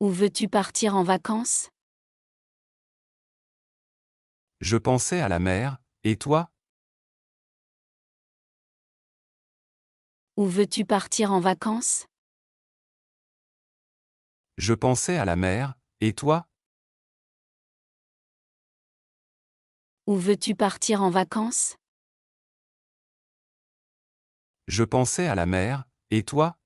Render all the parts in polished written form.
Où veux-tu partir en vacances? Je pensais à la mer, et toi? Où veux-tu partir en vacances? Je pensais à la mer, et toi? Où veux-tu partir en vacances? Je pensais à la mer, et toi?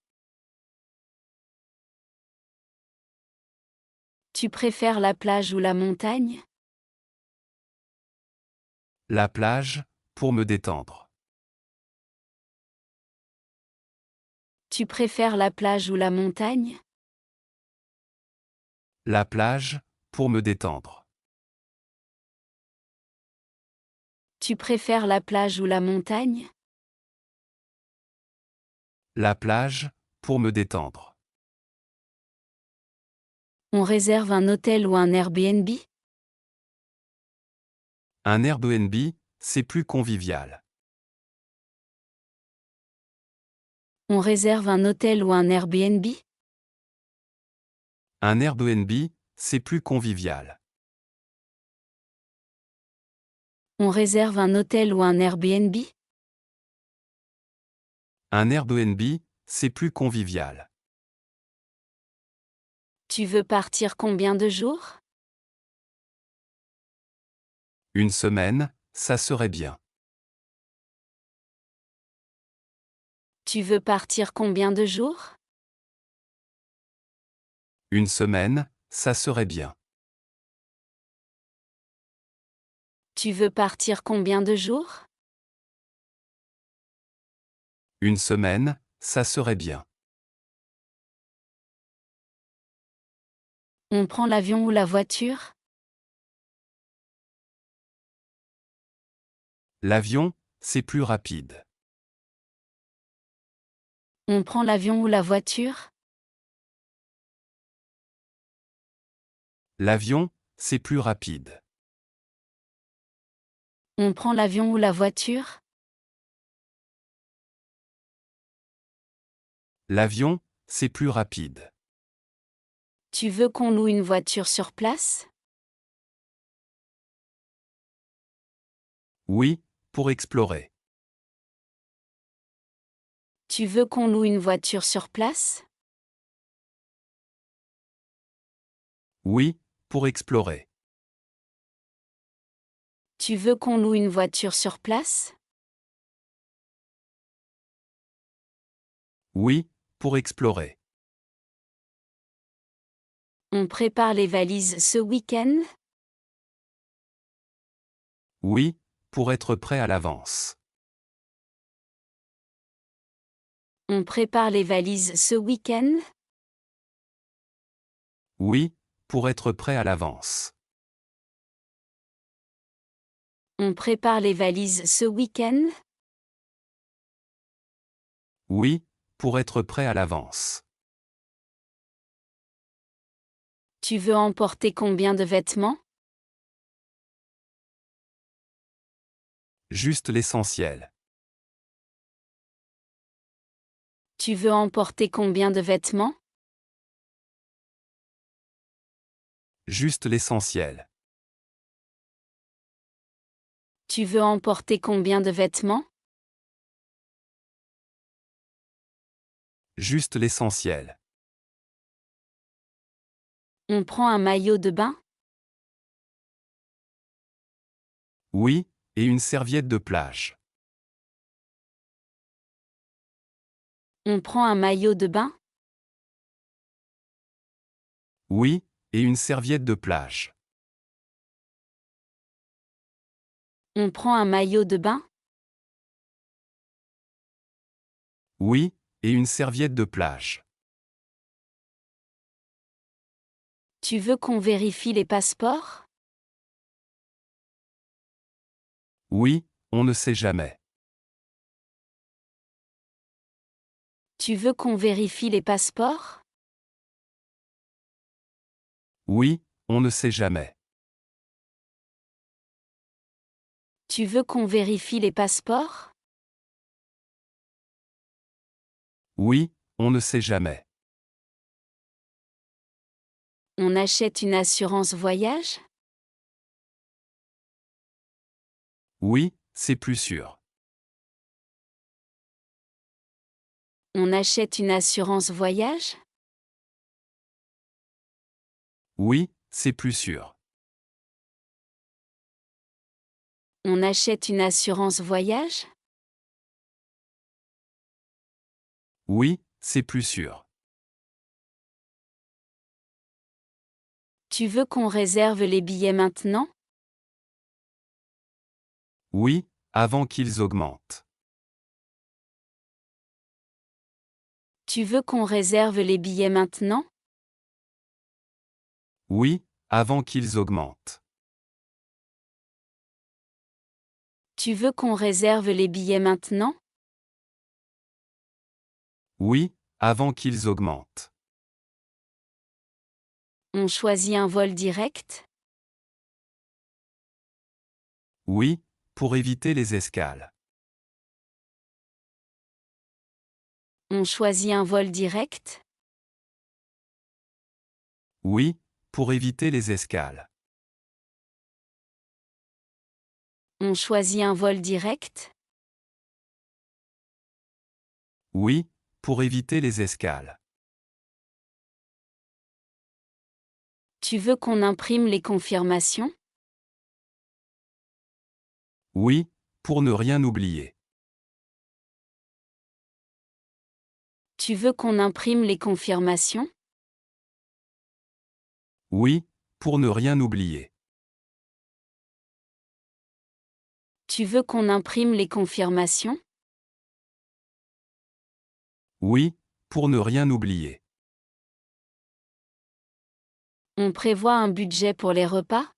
Tu préfères la plage ou la montagne? La plage, pour me détendre. Tu préfères la plage ou la montagne? La plage, pour me détendre. Tu préfères la plage ou la montagne? La plage, pour me détendre. On réserve un hôtel ou un Airbnb? Un Airbnb, c'est plus convivial. On réserve un hôtel ou un Airbnb? Un Airbnb, c'est plus convivial. On réserve un hôtel ou un Airbnb? Un Airbnb, c'est plus convivial. Tu veux partir combien de jours? Une semaine, ça serait bien. Tu veux partir combien de jours? Une semaine, ça serait bien. Tu veux partir combien de jours? Une semaine, ça serait bien. On prend l'avion ou la voiture? L'avion, c'est plus rapide. On prend l'avion ou la voiture? L'avion, c'est plus rapide. On prend l'avion ou la voiture? L'avion, c'est plus rapide. Tu veux qu'on loue une voiture sur place? Oui, pour explorer. Tu veux qu'on loue une voiture sur place? Oui, pour explorer. Tu veux qu'on loue une voiture sur place? Oui, pour explorer. On prépare les valises ce week-end? Oui, pour être prêt à l'avance. On prépare les valises ce week-end? Oui, pour être prêt à l'avance. On prépare les valises ce week-end? Oui, pour être prêt à l'avance. Tu veux emporter combien de vêtements? Juste l'essentiel. Tu veux emporter combien de vêtements? Juste l'essentiel. Tu veux emporter combien de vêtements? Juste l'essentiel. On prend un maillot de bain? Oui, et une serviette de plage. On prend un maillot de bain? Oui, et une serviette de plage. On prend un maillot de bain? Oui, et une serviette de plage. Tu veux qu'on vérifie les passeports? Oui, on ne sait jamais. Tu veux qu'on vérifie les passeports? Oui, on ne sait jamais. Tu veux qu'on vérifie les passeports? Oui, on ne sait jamais. On achète une assurance voyage? Oui, c'est plus sûr. On achète une assurance voyage? Oui, c'est plus sûr. On achète une assurance voyage? Oui, c'est plus sûr. Tu veux qu'on réserve les billets maintenant? Oui, avant qu'ils augmentent. Tu veux qu'on réserve les billets maintenant? Oui, avant qu'ils augmentent. Tu veux qu'on réserve les billets maintenant? Oui, avant qu'ils augmentent. On choisit un vol direct? Oui, pour éviter les escales. On choisit un vol direct? Oui, pour éviter les escales. On choisit un vol direct? Oui, pour éviter les escales. Tu veux qu'on imprime les confirmations? Oui, pour ne rien oublier. Tu veux qu'on imprime les confirmations? Oui, pour ne rien oublier. Tu veux qu'on imprime les confirmations? Oui, pour ne rien oublier. On prévoit un budget pour les repas?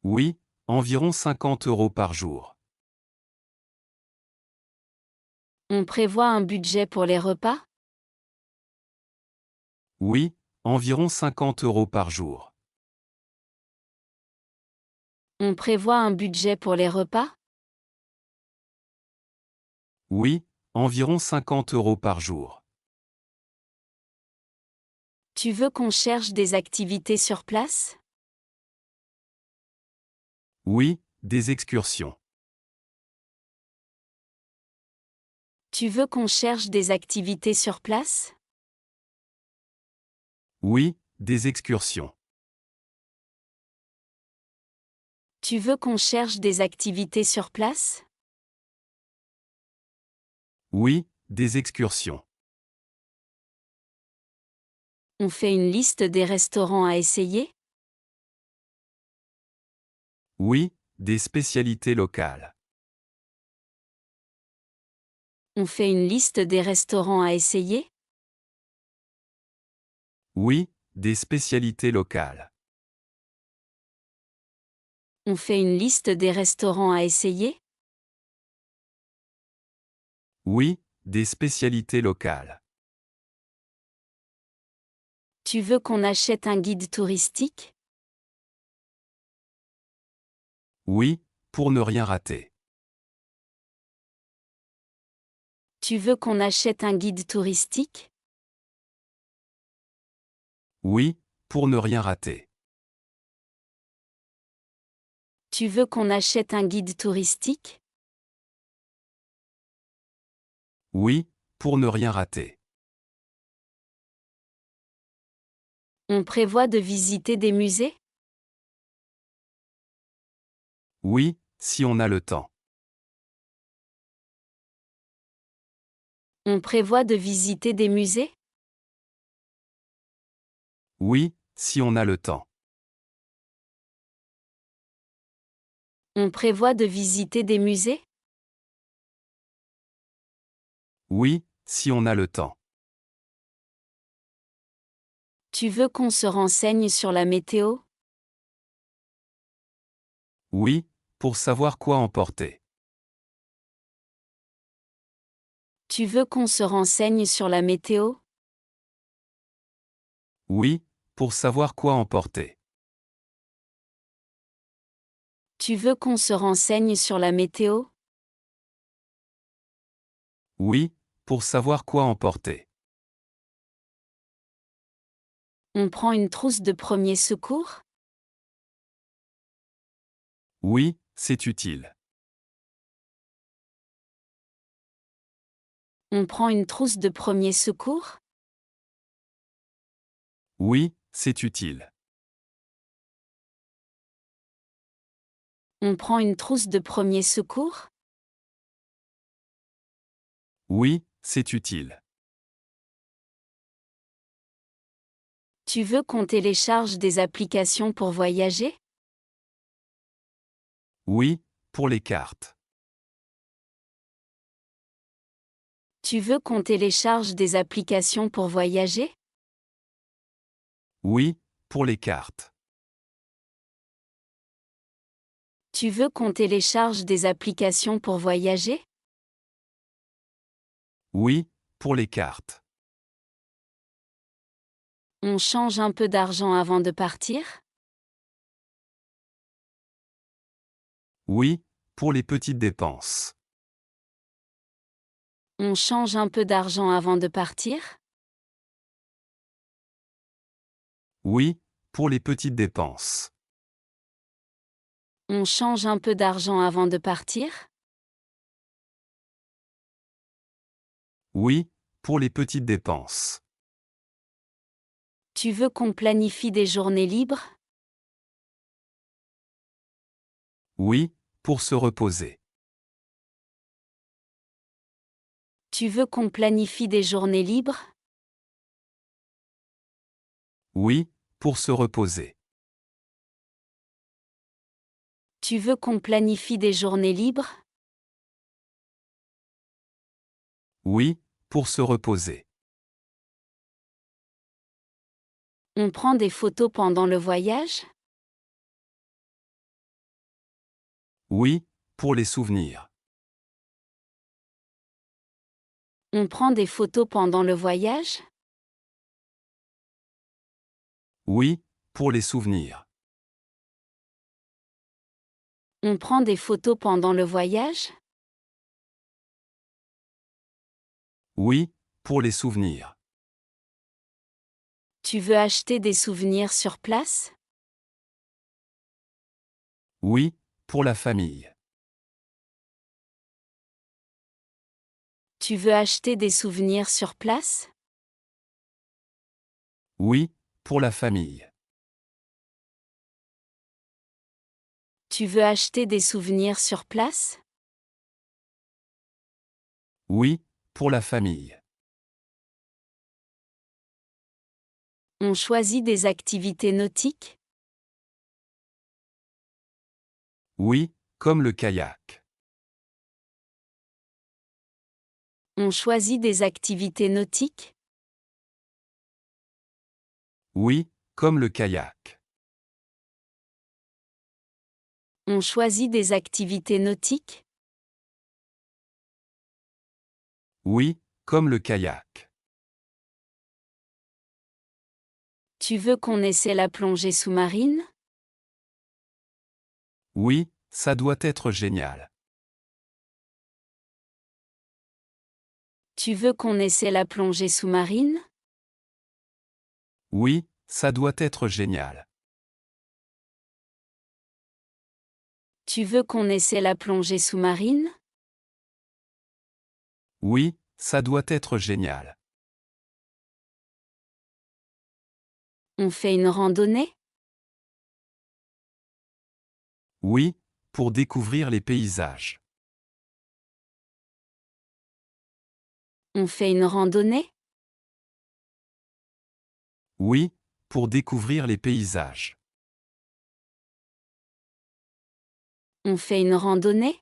Oui, environ 50 € par jour. On prévoit un budget pour les repas? Oui, environ 50 € par jour. On prévoit un budget pour les repas? Oui, environ 50 € par jour. Tu veux qu'on cherche des activités sur place? Oui, des excursions. Tu veux qu'on cherche des activités sur place? Oui, des excursions. Tu veux qu'on cherche des activités sur place? Oui, des excursions. On fait une liste des restaurants à essayer? Oui, des spécialités locales. On fait une liste des restaurants à essayer? Oui, des spécialités locales. On fait une liste des restaurants à essayer? Oui, des spécialités locales. Tu veux qu'on achète un guide touristique? Oui, pour ne rien rater. Tu veux qu'on achète un guide touristique? Oui, pour ne rien rater. Tu veux qu'on achète un guide touristique? Oui, pour ne rien rater. On prévoit de visiter des musées? Oui, si on a le temps. On prévoit de visiter des musées? Oui, si on a le temps. On prévoit de visiter des musées? Oui, si on a le temps. Tu veux qu'on se renseigne sur la météo? Oui, pour savoir quoi emporter. Tu veux qu'on se renseigne sur la météo? Oui, pour savoir quoi emporter. Tu veux qu'on se renseigne sur la météo? Oui, pour savoir quoi emporter. On prend une trousse de premier secours? Oui, c'est utile. On prend une trousse de premier secours? Oui, c'est utile. On prend une trousse de premier secours? Oui, c'est utile. Tu veux qu'on télécharge des applications pour voyager? Oui, pour les cartes. Tu veux qu'on télécharge des applications pour voyager? Oui, pour les cartes. Tu veux qu'on télécharge des applications pour voyager? Oui, pour les cartes. On change un peu d'argent avant de partir? Oui, pour les petites dépenses. On change un peu d'argent avant de partir? Oui, pour les petites dépenses. On change un peu d'argent avant de partir? Oui, pour les petites dépenses. Tu veux qu'on planifie des journées libres? Oui, pour se reposer. Tu veux qu'on planifie des journées libres? Oui, pour se reposer. Tu veux qu'on planifie des journées libres? Oui, pour se reposer. On prend des photos pendant le voyage? Oui, pour les souvenirs. On prend des photos pendant le voyage? Oui, pour les souvenirs. On prend des photos pendant le voyage? Oui, pour les souvenirs. Tu veux acheter des souvenirs sur place? Oui, pour la famille. Tu veux acheter des souvenirs sur place? Oui, pour la famille. Tu veux acheter des souvenirs sur place? Oui, pour la famille. On choisit des activités nautiques? Oui, comme le kayak. On choisit des activités nautiques? Oui, comme le kayak. On choisit des activités nautiques? Oui, comme le kayak. Tu veux qu'on essaie la plongée sous-marine? Oui, ça doit être génial. Tu veux qu'on essaie la plongée sous-marine? Oui, ça doit être génial. Tu veux qu'on essaie la plongée sous-marine? Oui, ça doit être génial. On fait une randonnée? Oui, pour découvrir les paysages. On fait une randonnée? Oui, pour découvrir les paysages. On fait une randonnée?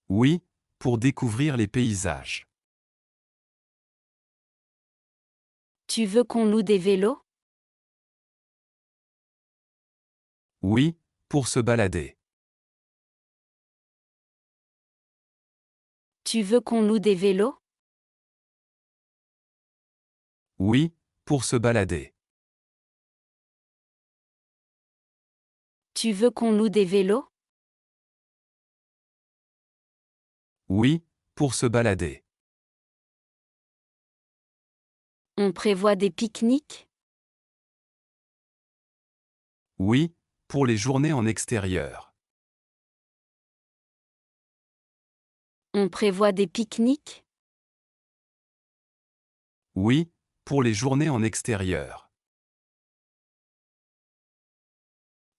Oui, pour découvrir les paysages. Tu veux qu'on loue des vélos? Oui, pour se balader. Tu veux qu'on loue des vélos? Oui, pour se balader. Tu veux qu'on loue des vélos? Oui, pour se balader. On prévoit des pique-niques? Oui, pour les journées en extérieur. On prévoit des pique-niques? Oui, pour les journées en extérieur.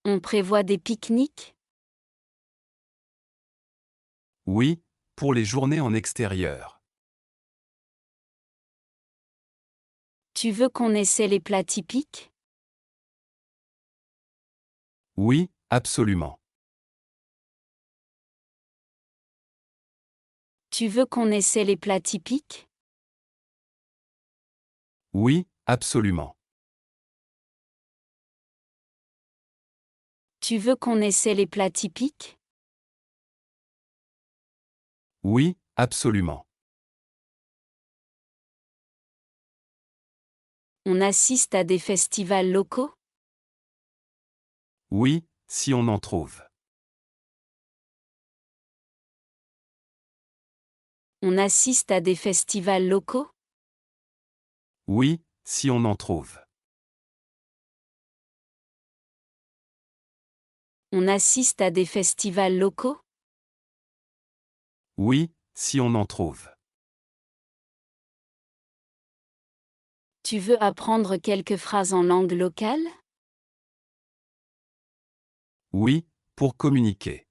On prévoit des pique-niques? Oui, pour les journées en extérieur. Tu veux qu'on essaie les plats typiques? Oui, absolument. Tu veux qu'on essaie les plats typiques? Oui, absolument. Tu veux qu'on essaie les plats typiques? Oui, absolument. On assiste à des festivals locaux? Oui, si on en trouve. On assiste à des festivals locaux? Oui, si on en trouve. On assiste à des festivals locaux? Oui, si on en trouve. Tu veux apprendre quelques phrases en langue locale? Oui, pour communiquer.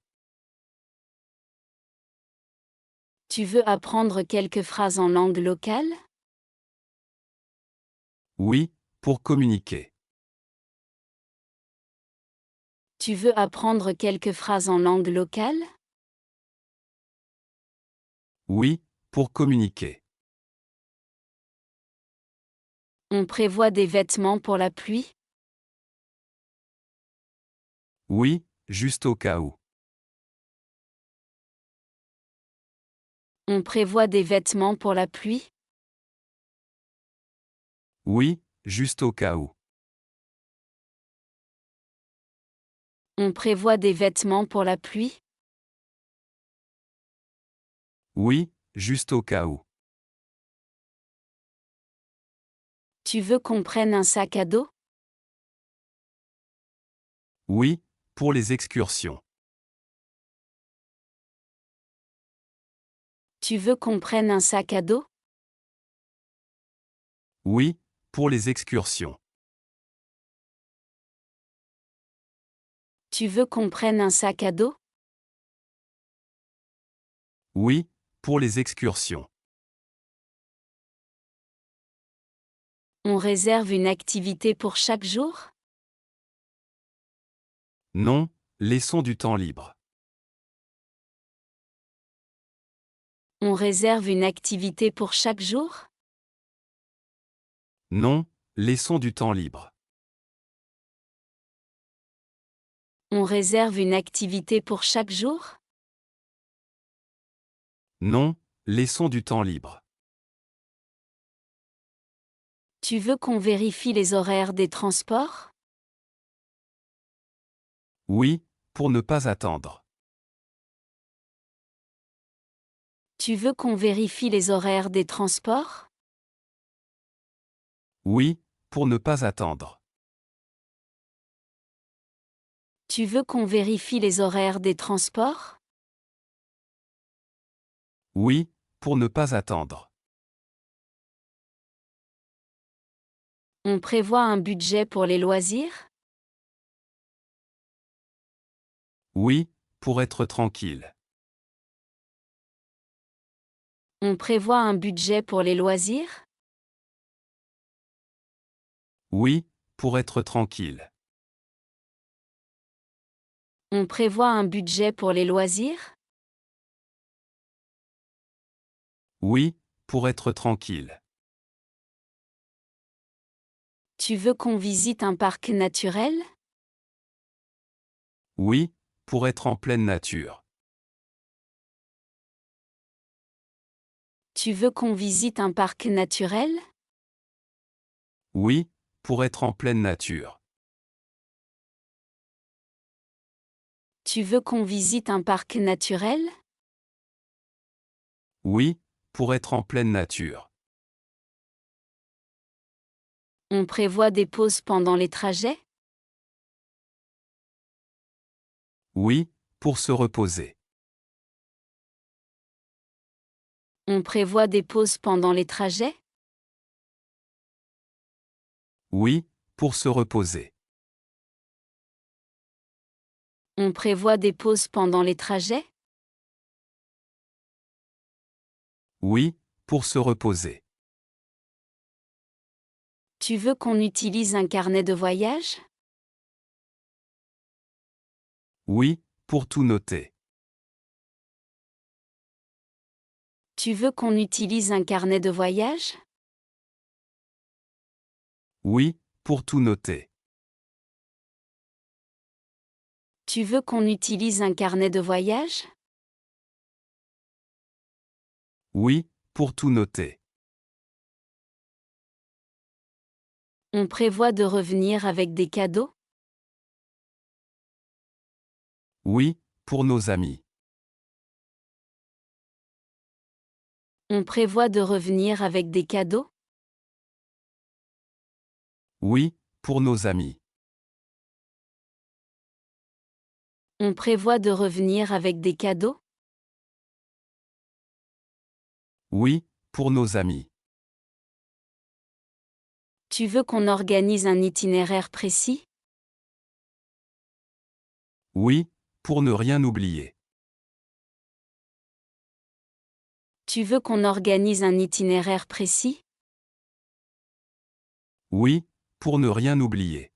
Tu veux apprendre quelques phrases en langue locale? Oui, pour communiquer. Tu veux apprendre quelques phrases en langue locale? Oui, pour communiquer. On prévoit des vêtements pour la pluie? Oui, juste au cas où. On prévoit des vêtements pour la pluie? Oui, juste au cas où. On prévoit des vêtements pour la pluie? Oui, juste au cas où. Tu veux qu'on prenne un sac à dos? Oui, pour les excursions. Tu veux qu'on prenne un sac à dos? Oui, pour les excursions. Tu veux qu'on prenne un sac à dos? Oui, pour les excursions. On réserve une activité pour chaque jour? Non, laissons du temps libre. On réserve une activité pour chaque jour? Non, laissons du temps libre. On réserve une activité pour chaque jour? Non, laissons du temps libre. Tu veux qu'on vérifie les horaires des transports? Oui, pour ne pas attendre. Tu veux qu'on vérifie les horaires des transports? Oui, pour ne pas attendre. Tu veux qu'on vérifie les horaires des transports? Oui, pour ne pas attendre. On prévoit un budget pour les loisirs? Oui, pour être tranquille. On prévoit un budget pour les loisirs? Oui, pour être tranquille. On prévoit un budget pour les loisirs? Oui, pour être tranquille. Tu veux qu'on visite un parc naturel? Oui, pour être en pleine nature. Tu veux qu'on visite un parc naturel? Oui, pour être en pleine nature. Tu veux qu'on visite un parc naturel? Oui, pour être en pleine nature. On prévoit des pauses pendant les trajets? Oui, pour se reposer. On prévoit des pauses pendant les trajets? Oui, pour se reposer. On prévoit des pauses pendant les trajets? Oui, pour se reposer. Tu veux qu'on utilise un carnet de voyage? Oui, pour tout noter. Tu veux qu'on utilise un carnet de voyage? Oui, pour tout noter. Tu veux qu'on utilise un carnet de voyage? Oui, pour tout noter. On prévoit de revenir avec des cadeaux? Oui, pour nos amis. On prévoit de revenir avec des cadeaux? Oui, pour nos amis. On prévoit de revenir avec des cadeaux? Oui, pour nos amis. Tu veux qu'on organise un itinéraire précis? Oui, pour ne rien oublier. Tu veux qu'on organise un itinéraire précis? Oui, pour ne rien oublier.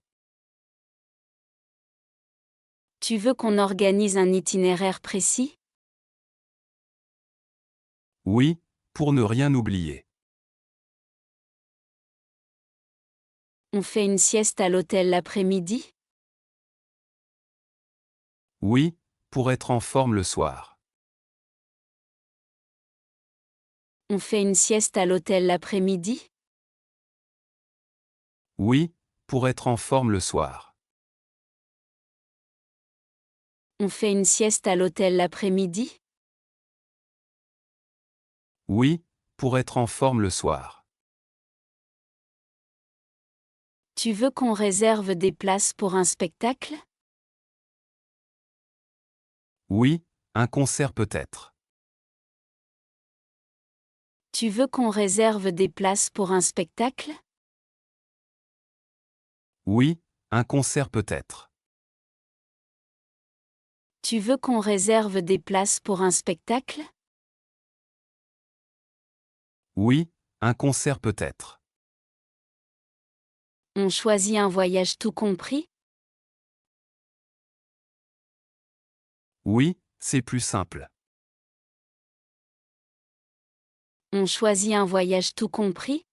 Tu veux qu'on organise un itinéraire précis? Oui, pour ne rien oublier. On fait une sieste à l'hôtel l'après-midi? Oui, pour être en forme le soir. On fait une sieste à l'hôtel l'après-midi? Oui, pour être en forme le soir. On fait une sieste à l'hôtel l'après-midi? Oui, pour être en forme le soir. Tu veux qu'on réserve des places pour un spectacle? Oui, un concert peut-être. Tu veux qu'on réserve des places pour un spectacle? Oui, un concert peut-être. Tu veux qu'on réserve des places pour un spectacle? Oui, un concert peut-être. On choisit un voyage tout compris? Oui, c'est plus simple. On choisit un voyage tout compris?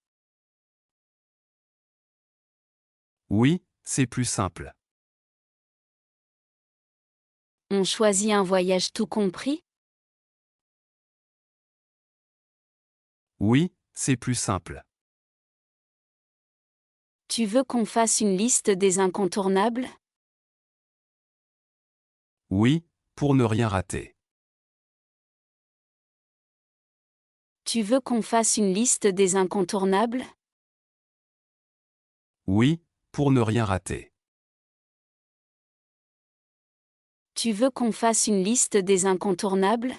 Oui, c'est plus simple. On choisit un voyage tout compris? Oui, c'est plus simple. Tu veux qu'on fasse une liste des incontournables? Oui, pour ne rien rater. Tu veux qu'on fasse une liste des incontournables? Oui, pour ne rien rater. Tu veux qu'on fasse une liste des incontournables?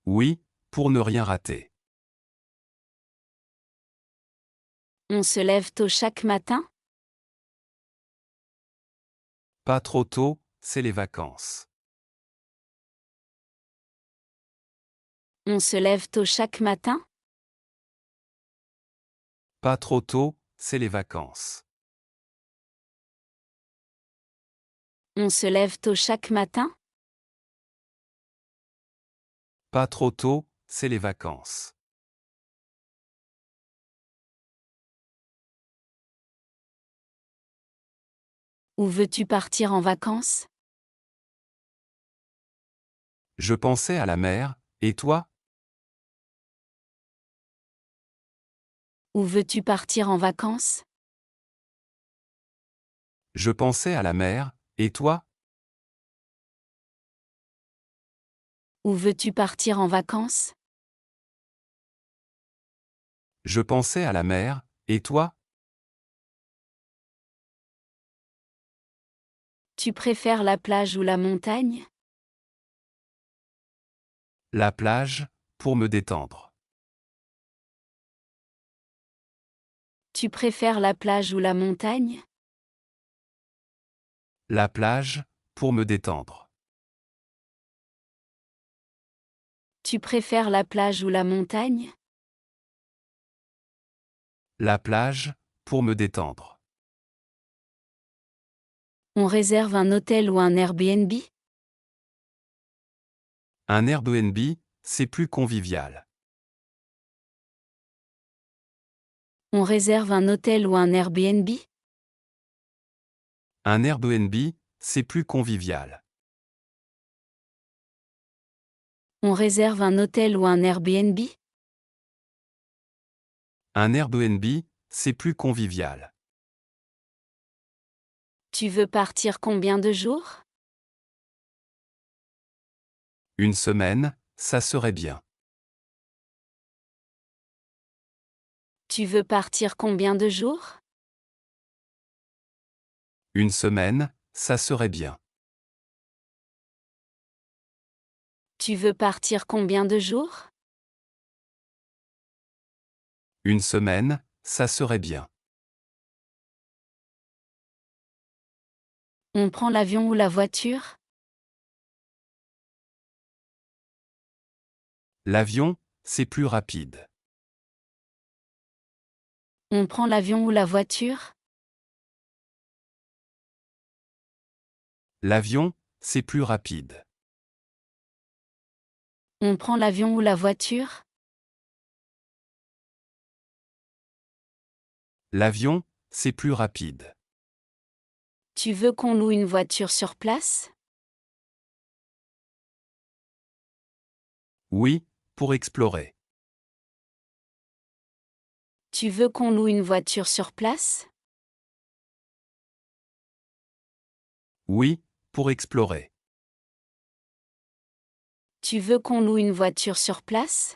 Oui, pour ne rien rater. On se lève tôt chaque matin? Pas trop tôt, c'est les vacances. On se lève tôt chaque matin? Pas trop tôt, c'est les vacances. On se lève tôt chaque matin? Pas trop tôt, c'est les vacances. Où veux-tu partir en vacances? Je pensais à la mer, et toi? Où veux-tu partir en vacances? Je pensais à la mer, et toi? Où veux-tu partir en vacances? Je pensais à la mer, et toi? Tu préfères la plage ou la montagne? La plage, pour me détendre. Tu préfères la plage ou la montagne? La plage, pour me détendre. Tu préfères la plage ou la montagne? La plage, pour me détendre. On réserve un hôtel ou un Airbnb? Un Airbnb, c'est plus convivial. On réserve un hôtel ou un Airbnb? Un Airbnb, c'est plus convivial. On réserve un hôtel ou un Airbnb? Un Airbnb, c'est plus convivial. Tu veux partir combien de jours? Une semaine, ça serait bien. Tu veux partir combien de jours? Une semaine, ça serait bien. Tu veux partir combien de jours? Une semaine, ça serait bien. On prend l'avion ou la voiture? L'avion, c'est plus rapide. On prend l'avion ou la voiture? L'avion, c'est plus rapide. On prend l'avion ou la voiture? L'avion, c'est plus rapide. Tu veux qu'on loue une voiture sur place? Oui, pour explorer. Tu veux qu'on loue une voiture sur place? Oui, pour explorer. Tu veux qu'on loue une voiture sur place?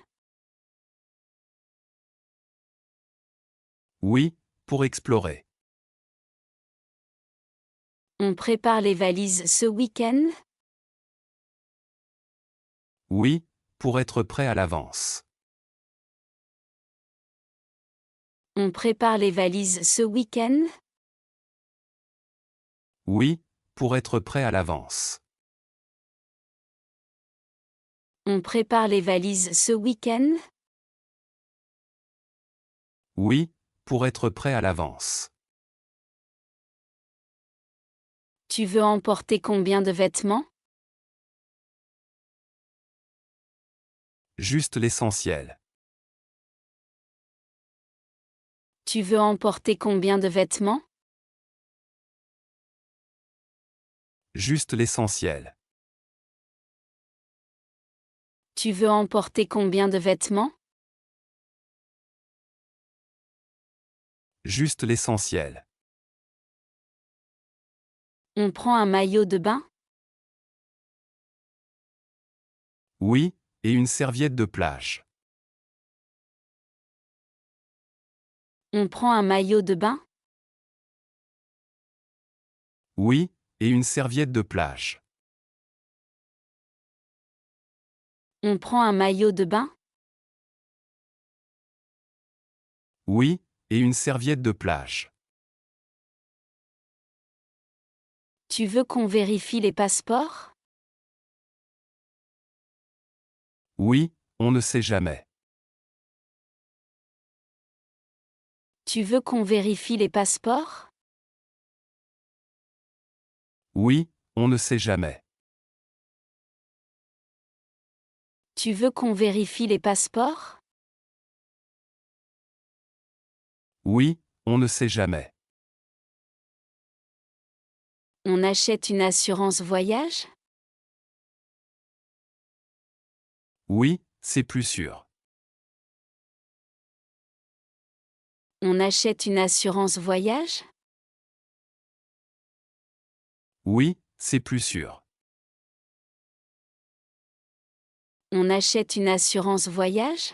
Oui, pour explorer. On prépare les valises ce week-end? Oui, pour être prêt à l'avance. On prépare les valises ce week-end? Oui, pour être prêt à l'avance. On prépare les valises ce week-end? Oui, pour être prêt à l'avance. Tu veux emporter combien de vêtements? Juste l'essentiel. Tu veux emporter combien de vêtements? Juste l'essentiel. Tu veux emporter combien de vêtements? Juste l'essentiel. On prend un maillot de bain? Oui, et une serviette de plage. On prend un maillot de bain? Oui, et une serviette de plage. On prend un maillot de bain? Oui, et une serviette de plage. Tu veux qu'on vérifie les passeports? Oui, on ne sait jamais. Tu veux qu'on vérifie les passeports? Oui, on ne sait jamais. Tu veux qu'on vérifie les passeports? Oui, on ne sait jamais. On achète une assurance voyage? Oui, c'est plus sûr. On achète une assurance voyage? Oui, c'est plus sûr. On achète une assurance voyage?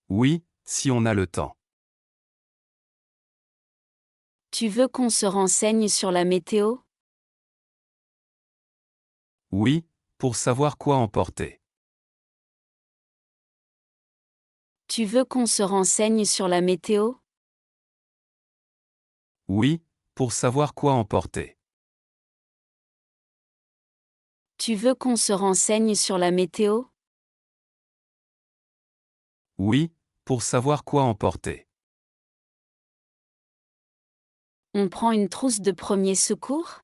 Oui, si on a le temps. Tu veux qu'on se renseigne sur la météo? Oui, pour savoir quoi emporter. Tu veux qu'on se renseigne sur la météo? Oui, pour savoir quoi emporter. Tu veux qu'on se renseigne sur la météo? Oui, pour savoir quoi emporter. On prend une trousse de premier secours?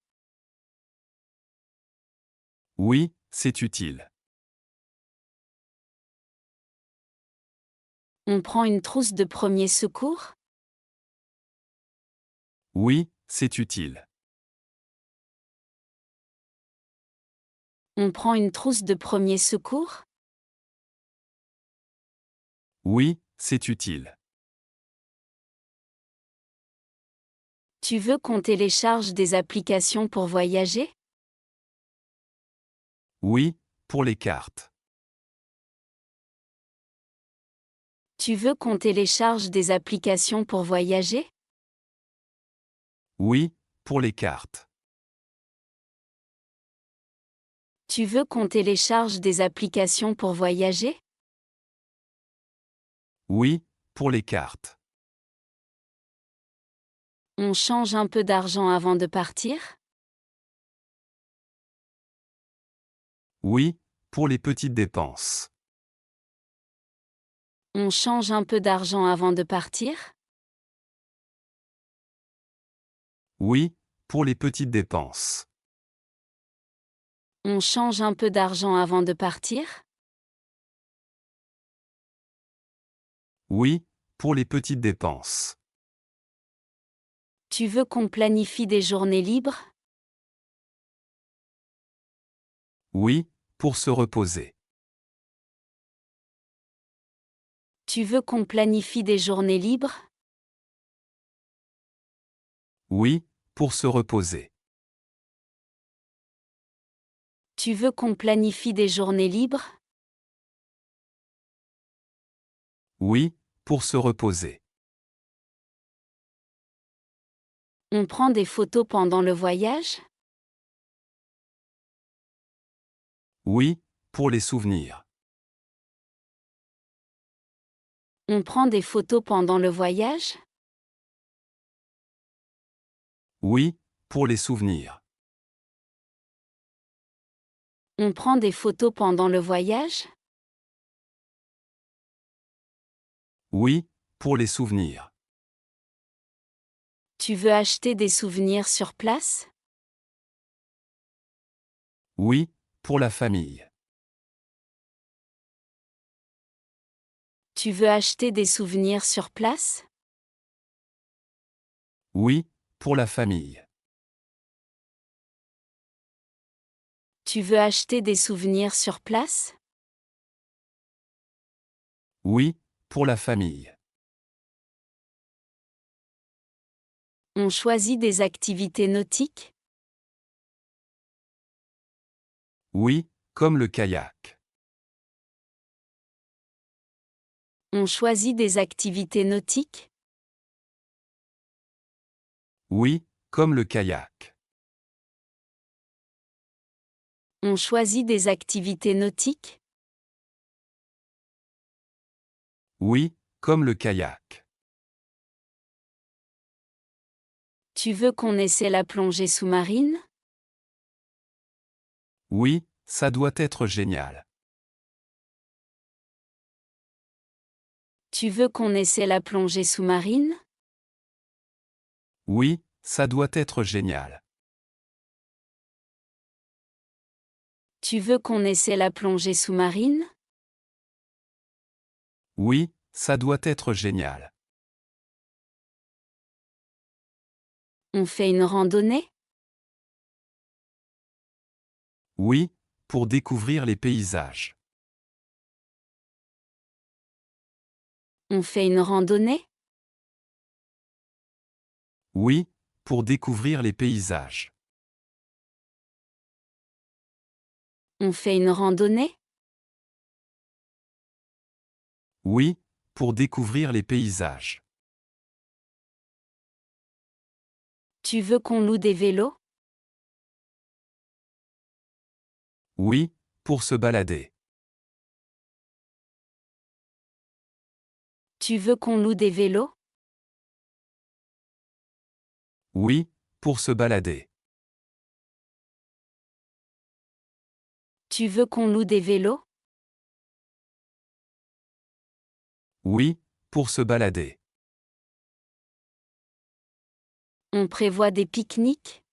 Oui, c'est utile. On prend une trousse de premier secours? Oui, c'est utile. On prend une trousse de premier secours? Oui, c'est utile. Tu veux qu'on télécharge des applications pour voyager? Oui, pour les cartes. Tu veux qu'on télécharge des applications pour voyager? Oui, pour les cartes. Tu veux qu'on télécharge des applications pour voyager? Oui, pour les cartes. On change un peu d'argent avant de partir? Oui, pour les petites dépenses. On change un peu d'argent avant de partir? Oui, pour les petites dépenses. On change un peu d'argent avant de partir? Oui, pour les petites dépenses. Tu veux qu'on planifie des journées libres? Oui, pour se reposer. Tu veux qu'on planifie des journées libres? Oui, pour se reposer. Tu veux qu'on planifie des journées libres? Oui, pour se reposer. On prend des photos pendant le voyage? Oui, pour les souvenirs. On prend des photos pendant le voyage? Oui, pour les souvenirs. On prend des photos pendant le voyage? Oui, pour les souvenirs. Tu veux acheter des souvenirs sur place? Oui, pour la famille. Tu veux acheter des souvenirs sur place? Oui, pour la famille. Tu veux acheter des souvenirs sur place? Oui, pour la famille. On choisit des activités nautiques? Oui, comme le kayak. On choisit des activités nautiques? Oui, comme le kayak. On choisit des activités nautiques? Oui, comme le kayak. Tu veux qu'on essaie la plongée sous-marine? Oui, ça doit être génial. Tu veux qu'on essaie la plongée sous-marine? Oui, ça doit être génial. Tu veux qu'on essaie la plongée sous-marine? Oui, ça doit être génial. On fait une randonnée? Oui, pour découvrir les paysages. On fait une randonnée? Oui, pour découvrir les paysages. On fait une randonnée? Oui, pour découvrir les paysages. Tu veux qu'on loue des vélos? Oui, pour se balader. Tu veux qu'on loue des vélos? Oui, pour se balader. Tu veux qu'on loue des vélos? Oui, pour se balader. On prévoit des pique-niques?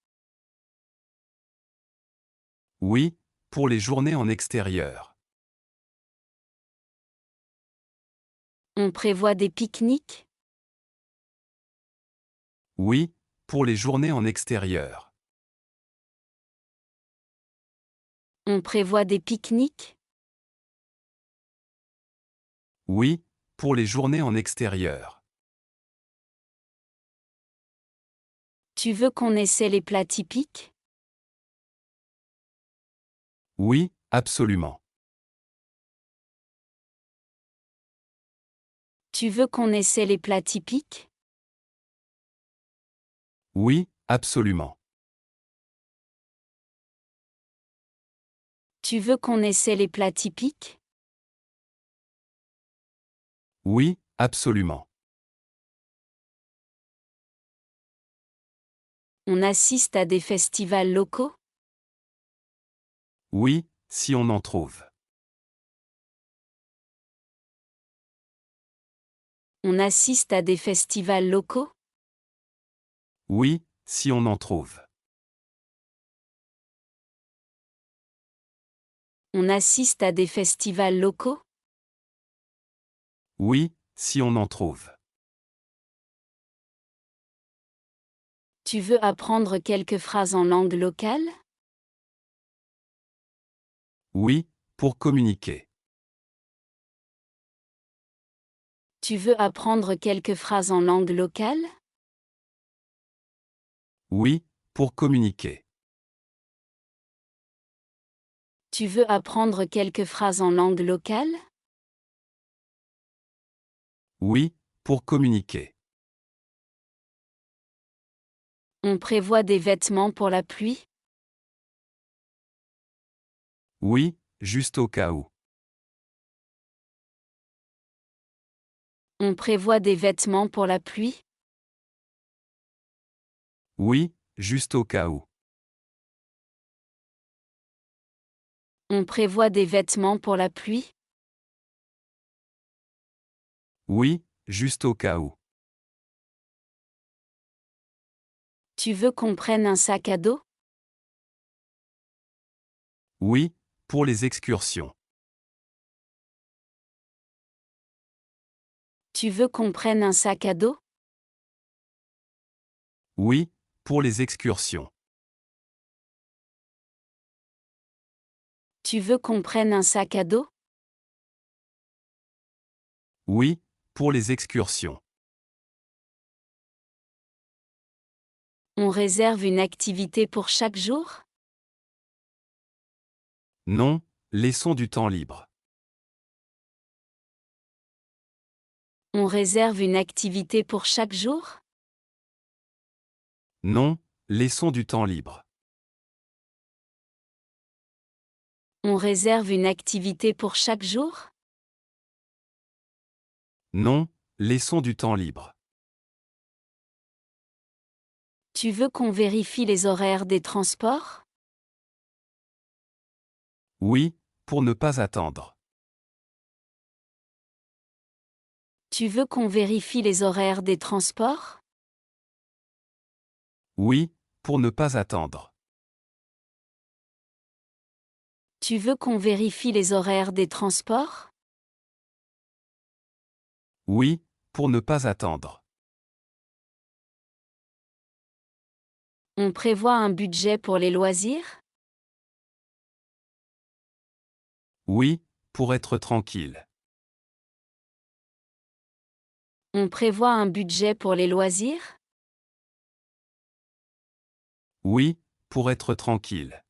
Oui, pour les journées en extérieur. On prévoit des pique-niques? Oui, pour les journées en extérieur. On prévoit des pique-niques? Oui, pour pour les journées en extérieur. Tu veux qu'on essaie les plats typiques? Oui, absolument. Tu veux qu'on essaie les plats typiques? Oui, absolument. Tu veux qu'on essaie les plats typiques? Oui, absolument. On assiste à des festivals locaux? Oui, si on en trouve. On assiste à des festivals locaux? Oui, si on en trouve. On assiste à des festivals locaux? Oui, si on en trouve. Tu veux apprendre quelques phrases en langue locale? Oui, pour communiquer. Tu veux apprendre quelques phrases en langue locale? Oui, pour communiquer. Tu veux apprendre quelques phrases en langue locale? Oui, pour communiquer. On prévoit des vêtements pour la pluie? Oui, juste au cas où. On prévoit des vêtements pour la pluie? Oui, juste au cas où. On prévoit des vêtements pour la pluie? Oui, juste au cas où. Tu veux qu'on prenne un sac à dos? Oui, pour les excursions. Tu veux qu'on prenne un sac à dos? Oui, pour les excursions. Tu veux qu'on prenne un sac à dos? Oui, pour les excursions. On réserve une activité pour chaque jour? Non, laissons du temps libre. On réserve une activité pour chaque jour? Non, laissons du temps libre. On réserve une activité pour chaque jour? Non, laissons du temps libre. Tu veux qu'on vérifie les horaires des transports? Oui, pour ne pas attendre. Tu veux qu'on vérifie les horaires des transports? Oui, pour ne pas attendre. Tu veux qu'on vérifie les horaires des transports? Oui, pour ne pas attendre. On prévoit un budget pour les loisirs? Oui, pour être tranquille. On prévoit un budget pour les loisirs? Oui, pour être tranquille.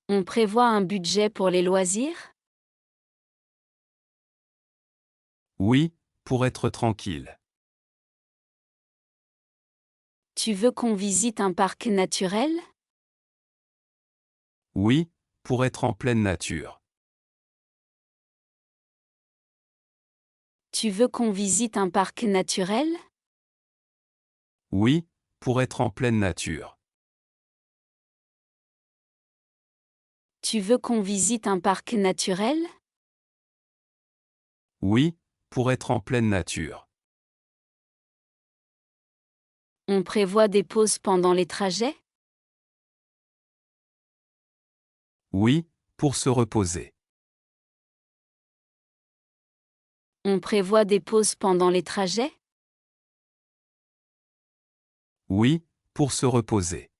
On prévoit un budget pour les loisirs? Oui, pour être tranquille. Tu veux qu'on visite un parc naturel? Oui, pour être en pleine nature. Tu veux qu'on visite un parc naturel? Oui, pour être en pleine nature. Tu veux qu'on visite un parc naturel? Oui, pour être en pleine nature. On prévoit des pauses pendant les trajets? Oui, pour se reposer. On prévoit des pauses pendant les trajets? Oui, pour se reposer.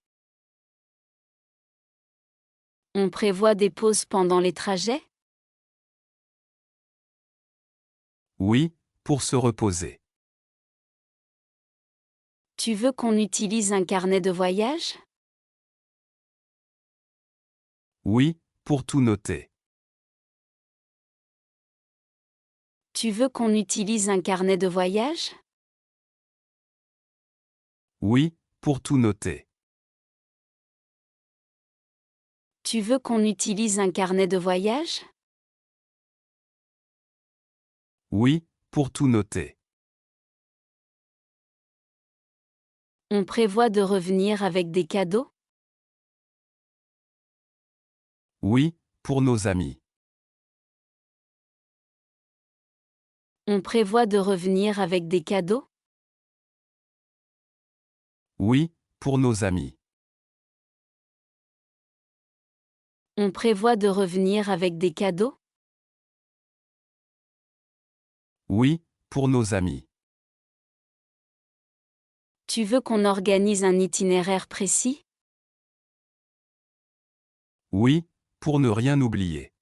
On prévoit des pauses pendant les trajets? Oui, pour se reposer. Tu veux qu'on utilise un carnet de voyage? Oui, pour tout noter. Tu veux qu'on utilise un carnet de voyage? Oui, pour tout noter. Tu veux qu'on utilise un carnet de voyage? Oui, pour tout noter. On prévoit de revenir avec des cadeaux? Oui, pour nos amis. On prévoit de revenir avec des cadeaux? Oui, pour nos amis. On prévoit de revenir avec des cadeaux? Oui, pour nos amis. Tu veux qu'on organise un itinéraire précis? Oui, pour ne rien oublier.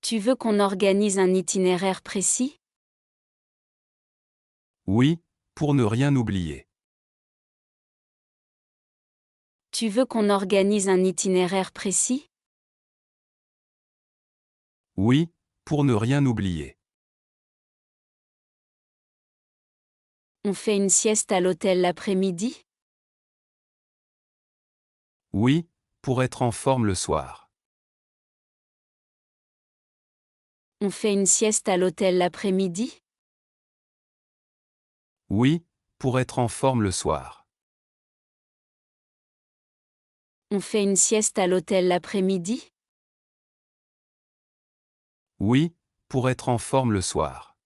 Tu veux qu'on organise un itinéraire précis? Oui, pour ne rien oublier. Tu veux qu'on organise un itinéraire précis? Oui, pour ne rien oublier. On fait une sieste à l'hôtel l'après-midi? Oui, pour être en forme le soir. On fait une sieste à l'hôtel l'après-midi? Oui, pour être en forme le soir. On fait une sieste à l'hôtel l'après-midi? Oui, pour être en forme le soir.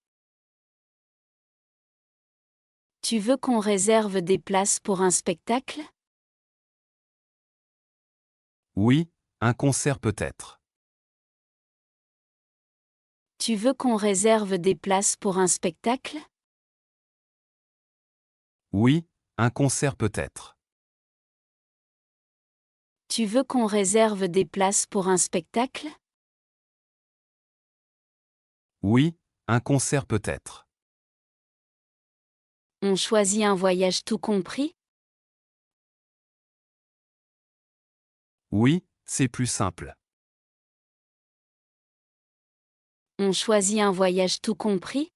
Tu veux qu'on réserve des places pour un spectacle? Oui, un concert peut-être. Tu veux qu'on réserve des places pour un spectacle? Oui, un concert peut-être. Tu veux qu'on réserve des places pour un spectacle? Oui, un concert peut-être. On choisit un voyage tout compris? Oui, c'est plus simple. On choisit un voyage tout compris?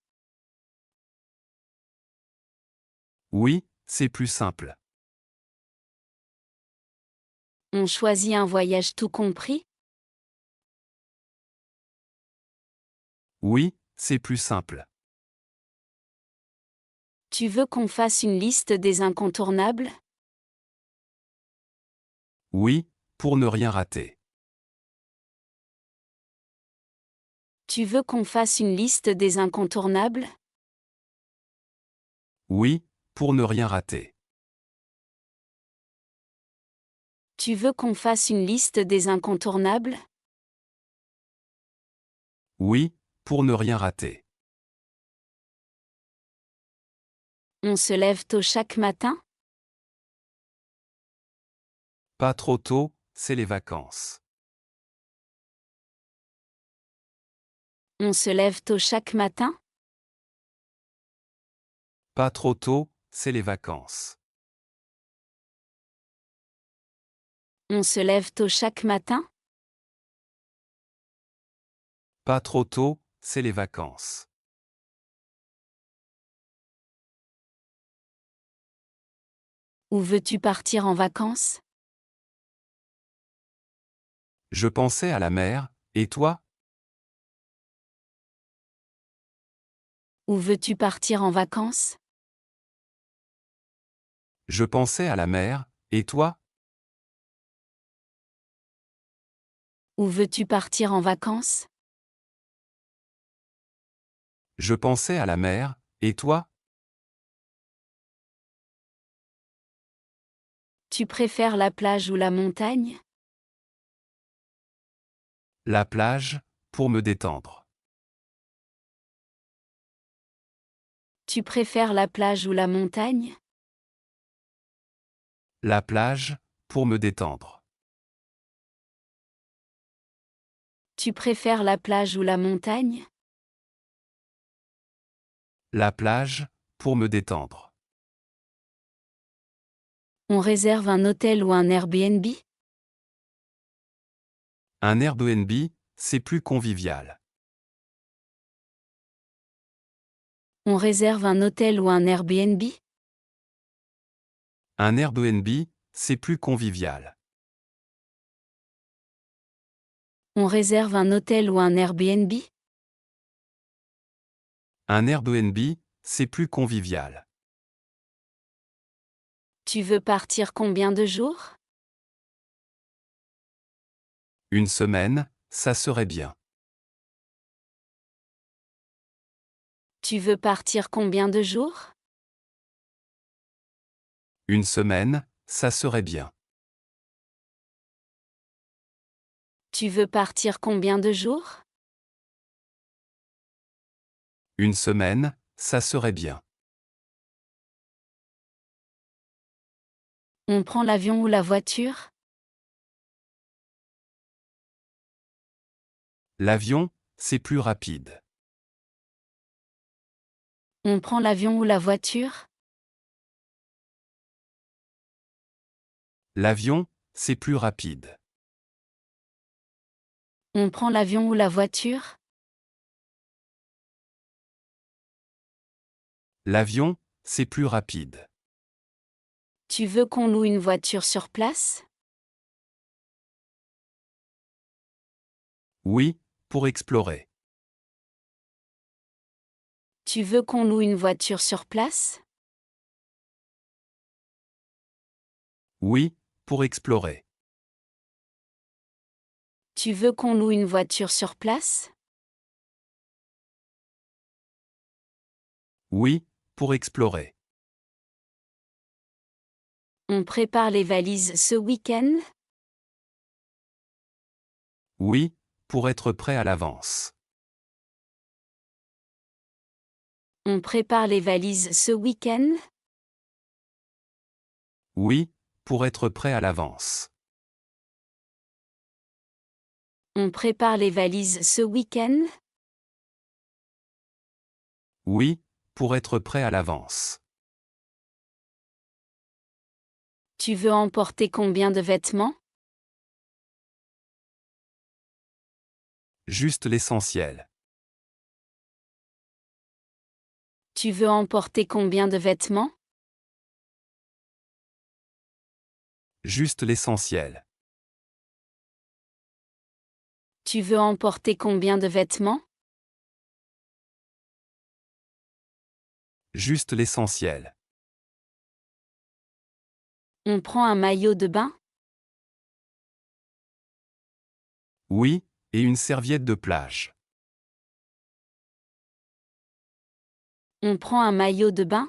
Oui, c'est plus simple. On choisit un voyage tout compris? Oui, c'est plus simple. Tu veux qu'on fasse une liste des incontournables? Oui, pour ne rien rater. Tu veux qu'on fasse une liste des incontournables? Oui, pour ne rien rater. Tu veux qu'on fasse une liste des incontournables? Oui, pour ne rien rater. On se lève tôt chaque matin? Pas trop tôt, c'est les vacances. On se lève tôt chaque matin? Pas trop tôt, c'est les vacances. On se lève tôt chaque matin? Pas trop tôt, c'est les vacances. Où veux-tu partir en vacances? Je pensais à la mer, et toi? Où veux-tu partir en vacances? Je pensais à la mer, et toi? Où veux-tu partir en vacances? Je pensais à la mer, et toi? Tu préfères la plage ou la montagne? La plage, pour me détendre. Tu préfères la plage ou la montagne? La plage, pour me détendre. Tu préfères la plage ou la montagne? La plage, pour me détendre. On réserve un hôtel ou un Airbnb? Un Airbnb, c'est plus convivial. On réserve un hôtel ou un Airbnb? Un Airbnb, c'est plus convivial. On réserve un hôtel ou un Airbnb? Un Airbnb, c'est plus convivial. Tu veux partir combien de jours? Une semaine, ça serait bien. Tu veux partir combien de jours? Une semaine, ça serait bien. Tu veux partir combien de jours? Une semaine, ça serait bien. On prend l'avion ou la voiture? L'avion, c'est plus rapide. On prend l'avion ou la voiture? L'avion, c'est plus rapide. On prend l'avion ou la voiture? L'avion, c'est plus rapide. Tu veux qu'on loue une voiture sur place? Oui, pour explorer. Tu veux qu'on loue une voiture sur place? Oui, pour explorer. Tu veux qu'on loue une voiture sur place? Oui, pour explorer. On prépare les valises ce week-end? Oui, pour être prêt à l'avance. On prépare les valises ce week-end? Oui, pour être prêt à l'avance. On prépare les valises ce week-end? Oui, pour être prêt à l'avance. Tu veux emporter combien de vêtements? Juste l'essentiel. Tu veux emporter combien de vêtements? Juste l'essentiel. Tu veux emporter combien de vêtements? Juste l'essentiel. On prend un maillot de bain? Oui, et une serviette de plage. On prend un maillot de bain?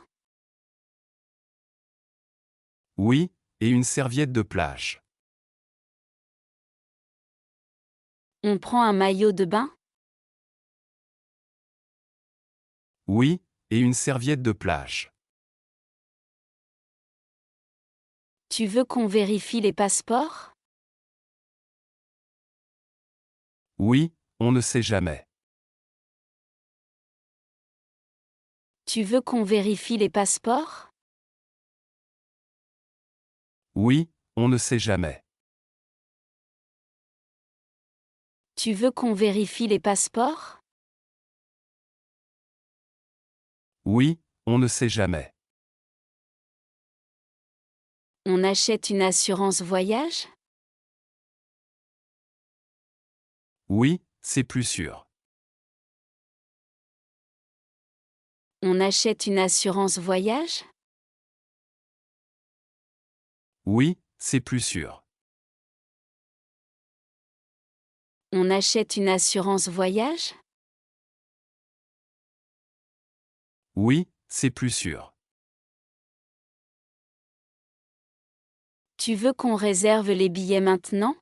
Oui, et une serviette de plage. On prend un maillot de bain? Oui, et une serviette de plage. Tu veux qu'on vérifie les passeports? Oui, on ne sait jamais. Tu veux qu'on vérifie les passeports? Oui, on ne sait jamais. Tu veux qu'on vérifie les passeports? Oui, on ne sait jamais. On achète une assurance voyage? Oui, c'est plus sûr. On achète une assurance voyage? Oui, c'est plus sûr. On achète une assurance voyage? Oui, c'est plus sûr. Tu veux qu'on réserve les billets maintenant?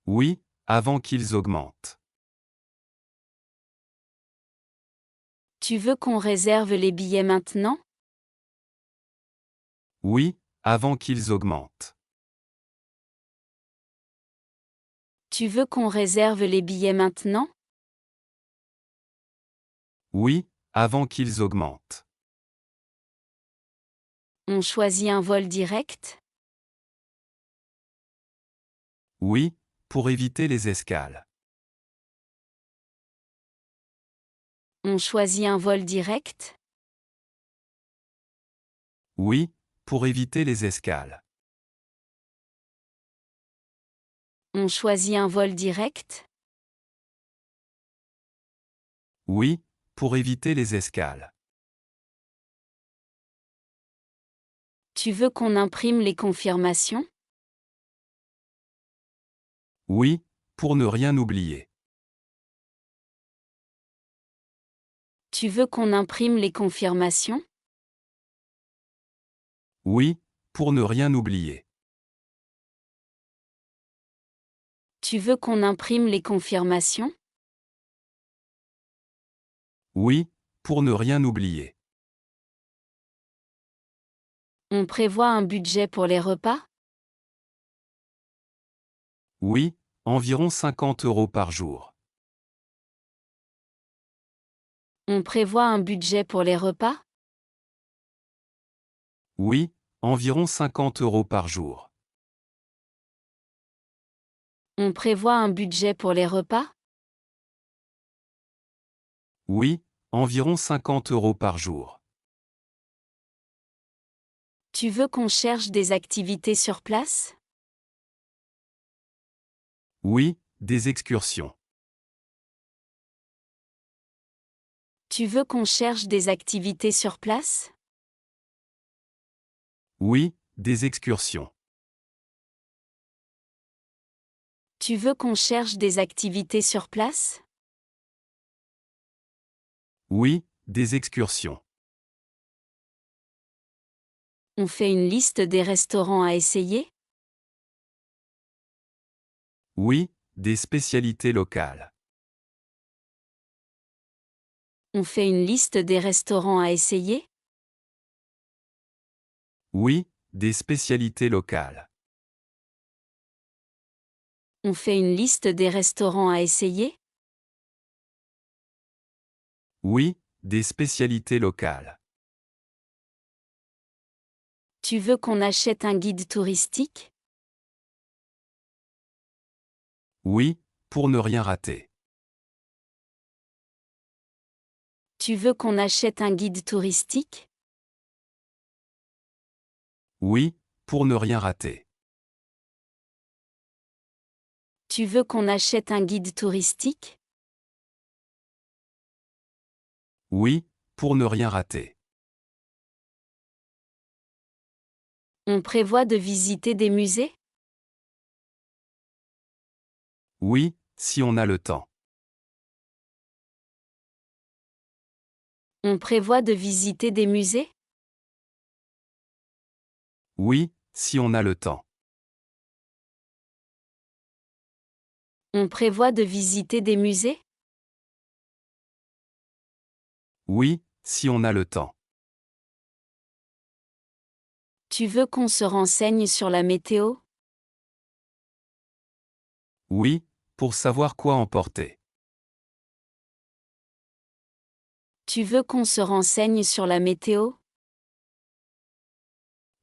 Oui, avant qu'ils augmentent. Tu veux qu'on réserve les billets maintenant? Oui, avant qu'ils augmentent. Tu veux qu'on réserve les billets maintenant? Oui, avant qu'ils augmentent. On choisit un vol direct? Oui, pour éviter les escales. On choisit un vol direct? Oui, pour éviter les escales. On choisit un vol direct? Oui, pour éviter les escales. Tu veux qu'on imprime les confirmations? Oui, pour ne rien oublier. Tu veux qu'on imprime les confirmations? Oui, pour ne rien oublier. Tu veux qu'on imprime les confirmations? Oui, pour ne rien oublier. On prévoit un budget pour les repas? Oui, environ 50 € par jour. On prévoit un budget pour les repas? Oui, environ 50 € par jour. On prévoit un budget pour les repas? Oui, environ 50 € par jour. Tu veux qu'on cherche des activités sur place? Oui, des excursions. Tu veux qu'on cherche des activités sur place? Oui, des excursions. Tu veux qu'on cherche des activités sur place? Oui, des excursions. On fait une liste des restaurants à essayer? Oui, des spécialités locales. On fait une liste des restaurants à essayer? Oui, des spécialités locales. On fait une liste des restaurants à essayer? Oui, des spécialités locales. Tu veux qu'on achète un guide touristique? Oui, pour ne rien rater. Tu veux qu'on achète un guide touristique? Oui, pour ne rien rater. Tu veux qu'on achète un guide touristique? Oui, pour ne rien rater. On prévoit de visiter des musées? Oui, si on a le temps. On prévoit de visiter des musées? Oui, si on a le temps. On prévoit de visiter des musées? Oui, si on a le temps. Tu veux qu'on se renseigne sur la météo? Oui, pour savoir quoi emporter. Tu veux qu'on se renseigne sur la météo?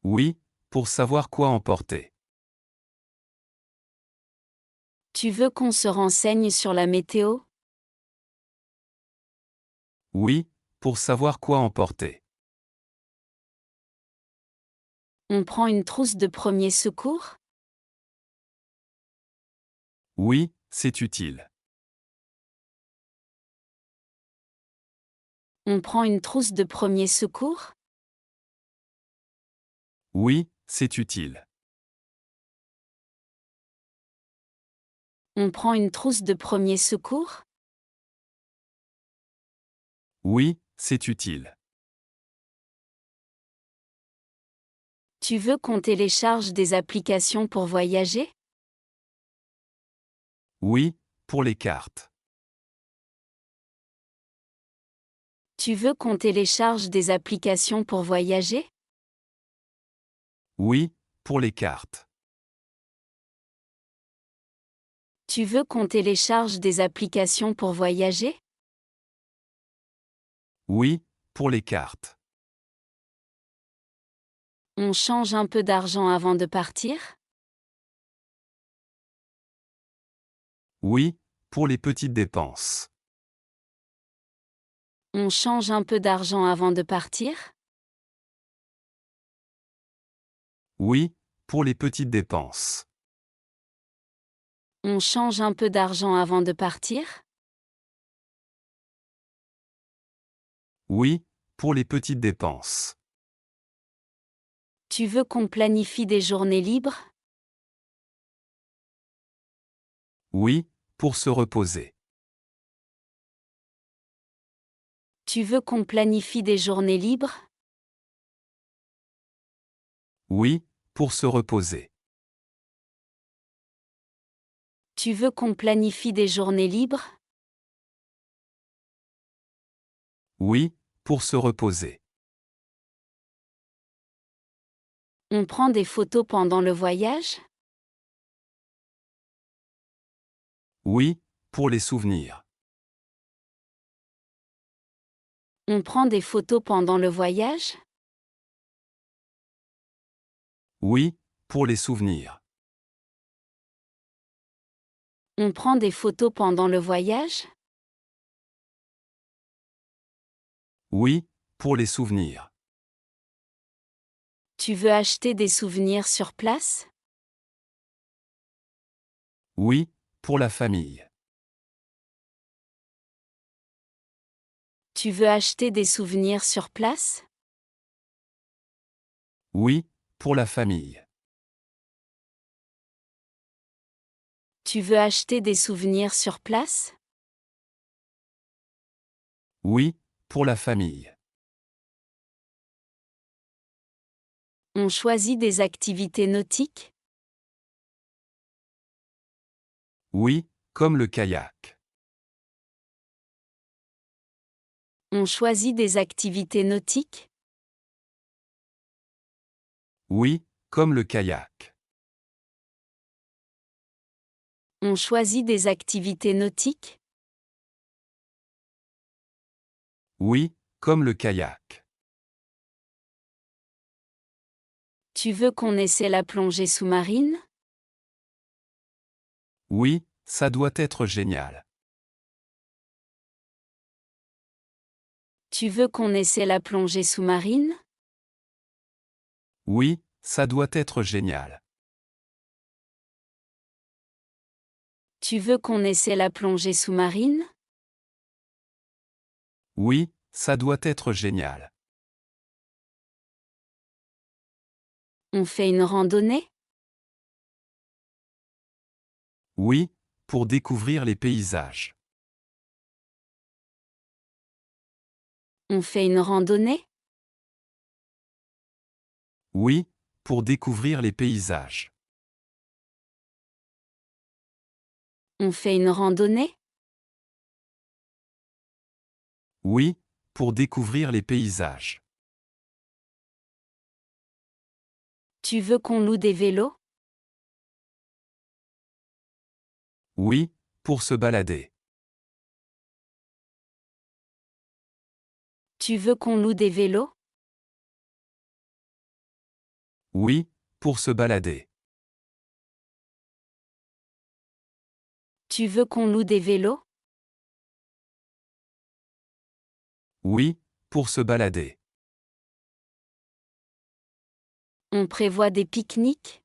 Oui, pour savoir quoi emporter. Tu veux qu'on se renseigne sur la météo? Oui, pour savoir quoi emporter. On prend une trousse de premier secours? Oui, c'est utile. On prend une trousse de premier secours? Oui, c'est utile. On prend une trousse de premier secours? Oui, c'est utile. Tu veux qu'on télécharge des applications pour voyager? Oui, pour les cartes. Tu veux qu'on télécharge des applications pour voyager? Oui, pour les cartes. Tu veux qu'on télécharge des applications pour voyager? Oui, pour les cartes. On change un peu d'argent avant de partir? Oui, pour les petites dépenses. On change un peu d'argent avant de partir? Oui, pour les petites dépenses. On change un peu d'argent avant de partir? Oui, pour les petites dépenses. Tu veux qu'on planifie des journées libres? Oui, pour se reposer. Tu veux qu'on planifie des journées libres? Oui, pour se reposer. Tu veux qu'on planifie des journées libres? Oui, pour se reposer. On prend des photos pendant le voyage? Oui, pour les souvenirs. On prend des photos pendant le voyage? Oui, pour les souvenirs. On prend des photos pendant le voyage? Oui, pour les souvenirs. Tu veux acheter des souvenirs sur place? Oui, pour la famille. Tu veux acheter des souvenirs sur place? Oui, pour la famille. Tu veux acheter des souvenirs sur place? Oui, pour la famille. On choisit des activités nautiques? Oui, comme le kayak. On choisit des activités nautiques? Oui, comme le kayak. On choisit des activités nautiques? Oui, comme le kayak. Tu veux qu'on essaie la plongée sous-marine? Oui, ça doit être génial. Tu veux qu'on essaie la plongée sous-marine? Oui, ça doit être génial. Tu veux qu'on essaie la plongée sous-marine? Oui, ça doit être génial. On fait une randonnée? Oui, pour découvrir les paysages. On fait une randonnée? Oui, pour découvrir les paysages. On fait une randonnée? Oui, pour découvrir les paysages. Tu veux qu'on loue des vélos? Oui, pour se balader. Tu veux qu'on loue des vélos? Oui, pour se balader. Tu veux qu'on loue des vélos? Oui, pour se balader. On prévoit des pique-niques?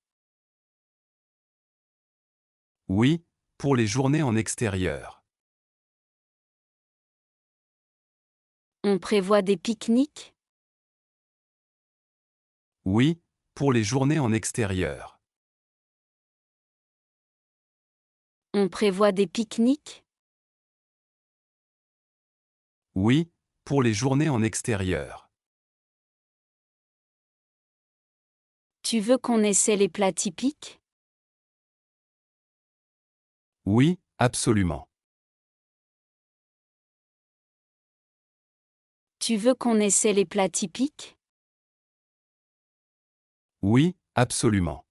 Oui, pour les journées en extérieur. On prévoit des pique-niques? Oui, pour les journées en extérieur. On prévoit des pique-niques? Oui, pour les journées en extérieur. Tu veux qu'on essaie les plats typiques? Oui, absolument. Tu veux qu'on essaie les plats typiques? Oui, absolument.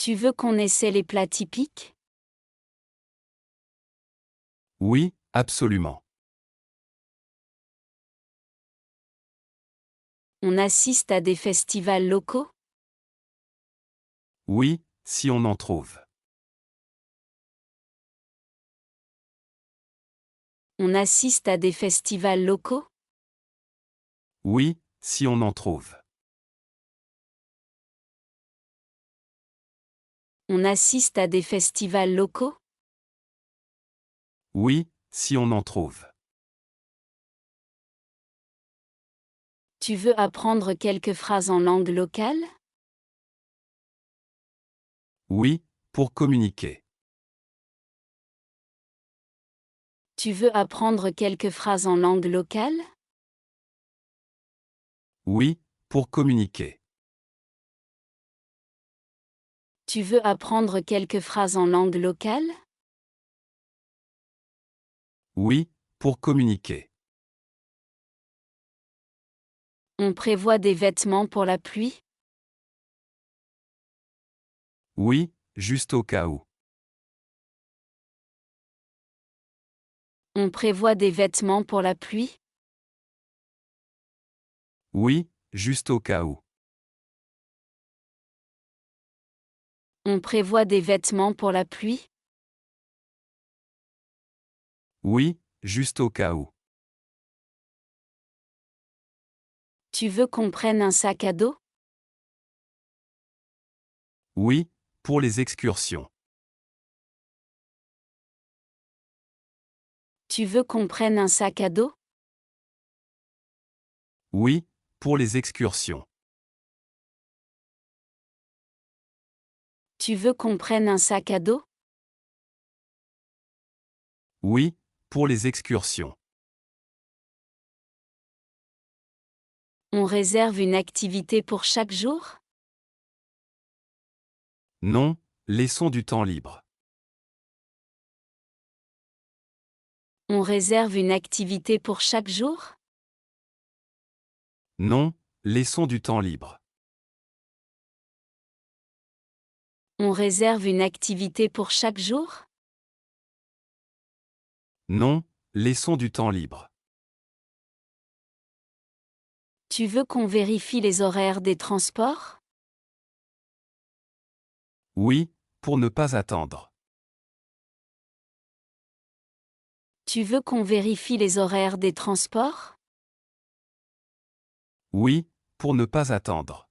Tu veux qu'on essaie les plats typiques? Oui, absolument. On assiste à des festivals locaux? Oui, si on en trouve. On assiste à des festivals locaux? Oui, si on en trouve. On assiste à des festivals locaux? Oui, si on en trouve. Tu veux apprendre quelques phrases en langue locale? Oui, pour communiquer. Tu veux apprendre quelques phrases en langue locale? Oui, pour communiquer. Tu veux apprendre quelques phrases en langue locale? Oui, pour communiquer. On prévoit des vêtements pour la pluie? Oui, juste au cas où. On prévoit des vêtements pour la pluie? Oui, juste au cas où. On prévoit des vêtements pour la pluie? Oui, juste au cas où. Tu veux qu'on prenne un sac à dos? Oui, pour les excursions. Tu veux qu'on prenne un sac à dos? Oui, pour les excursions. Tu veux qu'on prenne un sac à dos? Oui, pour les excursions. On réserve une activité pour chaque jour? Non, laissons du temps libre. On réserve une activité pour chaque jour? Non, laissons du temps libre. On réserve une activité pour chaque jour? Non, laissons du temps libre. Tu veux qu'on vérifie les horaires des transports? Oui, pour ne pas attendre. Tu veux qu'on vérifie les horaires des transports? Oui, pour ne pas attendre.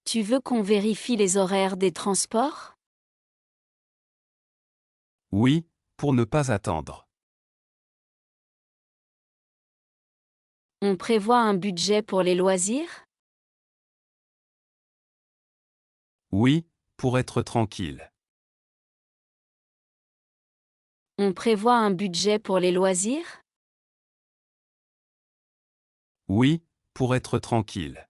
Tu veux qu'on vérifie les horaires des transports? Oui, pour ne pas attendre. On prévoit un budget pour les loisirs? Oui, pour être tranquille. On prévoit un budget pour les loisirs? Oui, pour être tranquille.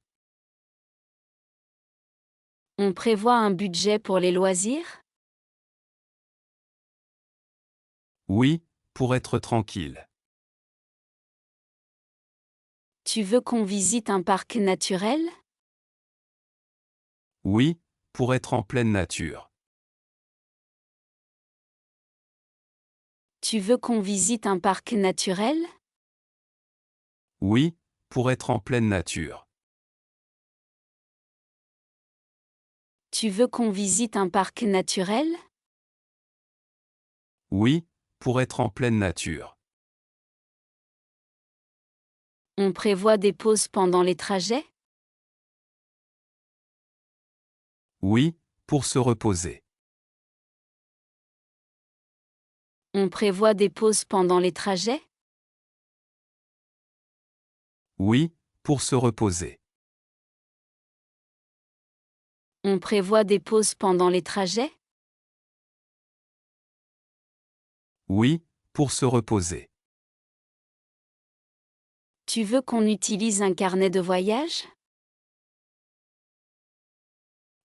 On prévoit un budget pour les loisirs? Oui, pour être tranquille. Tu veux qu'on visite un parc naturel? Oui, pour être en pleine nature. Tu veux qu'on visite un parc naturel? Oui, pour être en pleine nature. Tu veux qu'on visite un parc naturel? Oui, pour être en pleine nature. On prévoit des pauses pendant les trajets? Oui, pour se reposer. On prévoit des pauses pendant les trajets? Oui, pour se reposer. On prévoit des pauses pendant les trajets? Oui, pour se reposer. Tu veux qu'on utilise un carnet de voyage?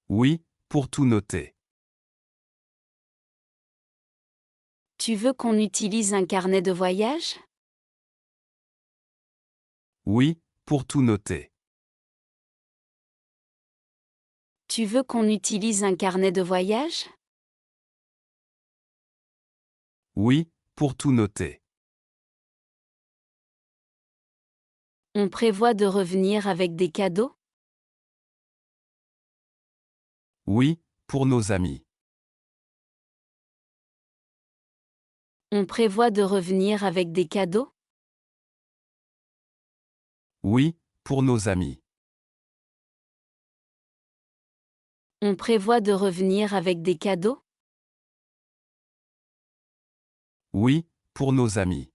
Oui, pour tout noter. Tu veux qu'on utilise un carnet de voyage? Oui, pour tout noter. Tu veux qu'on utilise un carnet de voyage? Oui, pour tout noter. On prévoit de revenir avec des cadeaux? Oui, pour nos amis. On prévoit de revenir avec des cadeaux? Oui, pour nos amis. On prévoit de revenir avec des cadeaux? Oui, pour nos amis.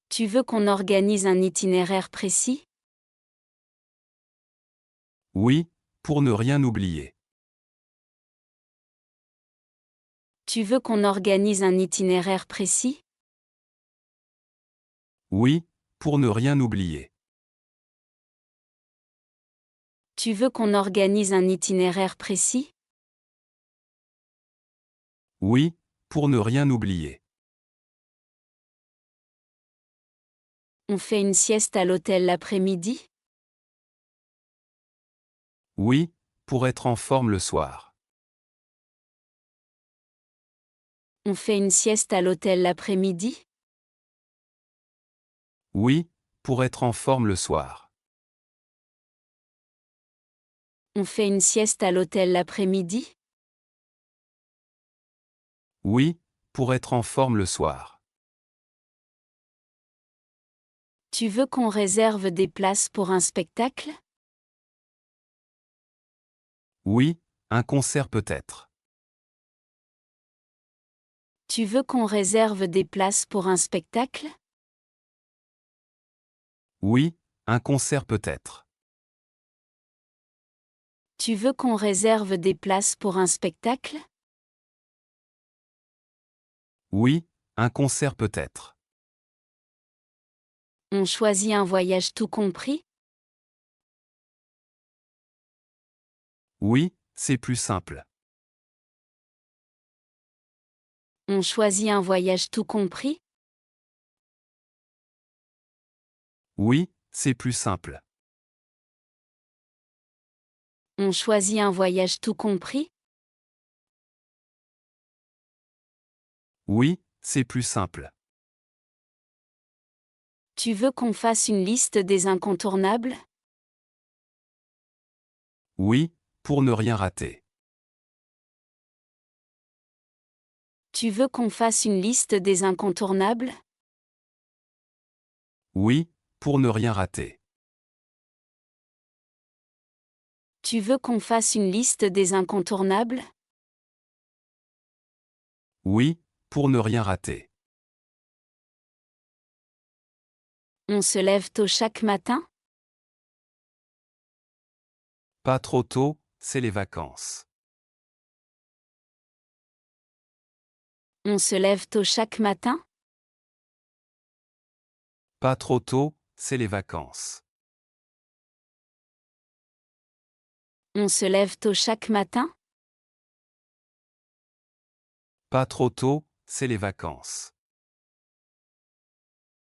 Tu veux qu'on organise un itinéraire précis? Oui, pour ne rien oublier. Tu veux qu'on organise un itinéraire précis? Oui, pour ne rien oublier. Tu veux qu'on organise un itinéraire précis? Oui, pour ne rien oublier. On fait une sieste à l'hôtel l'après-midi? Oui, pour être en forme le soir. On fait une sieste à l'hôtel l'après-midi? Oui, pour être en forme le soir. On fait une sieste à l'hôtel l'après-midi? Oui, pour être en forme le soir. Tu veux qu'on réserve des places pour un spectacle? Oui, un concert peut-être. Tu veux qu'on réserve des places pour un spectacle? Oui, un concert peut-être. Tu veux qu'on réserve des places pour un spectacle? Oui, un concert peut-être. On choisit un voyage tout compris? Oui, c'est plus simple. On choisit un voyage tout compris? Oui, c'est plus simple. On choisit un voyage tout compris? Oui, c'est plus simple. Tu veux qu'on fasse une liste des incontournables? Oui, pour ne rien rater. Tu veux qu'on fasse une liste des incontournables? Oui, pour ne rien rater. Tu veux qu'on fasse une liste des incontournables? Oui, pour ne rien rater. On se lève tôt chaque matin? Pas trop tôt, c'est les vacances. On se lève tôt chaque matin? Pas trop tôt, c'est les vacances. On se lève tôt chaque matin? Pas trop tôt, c'est les vacances.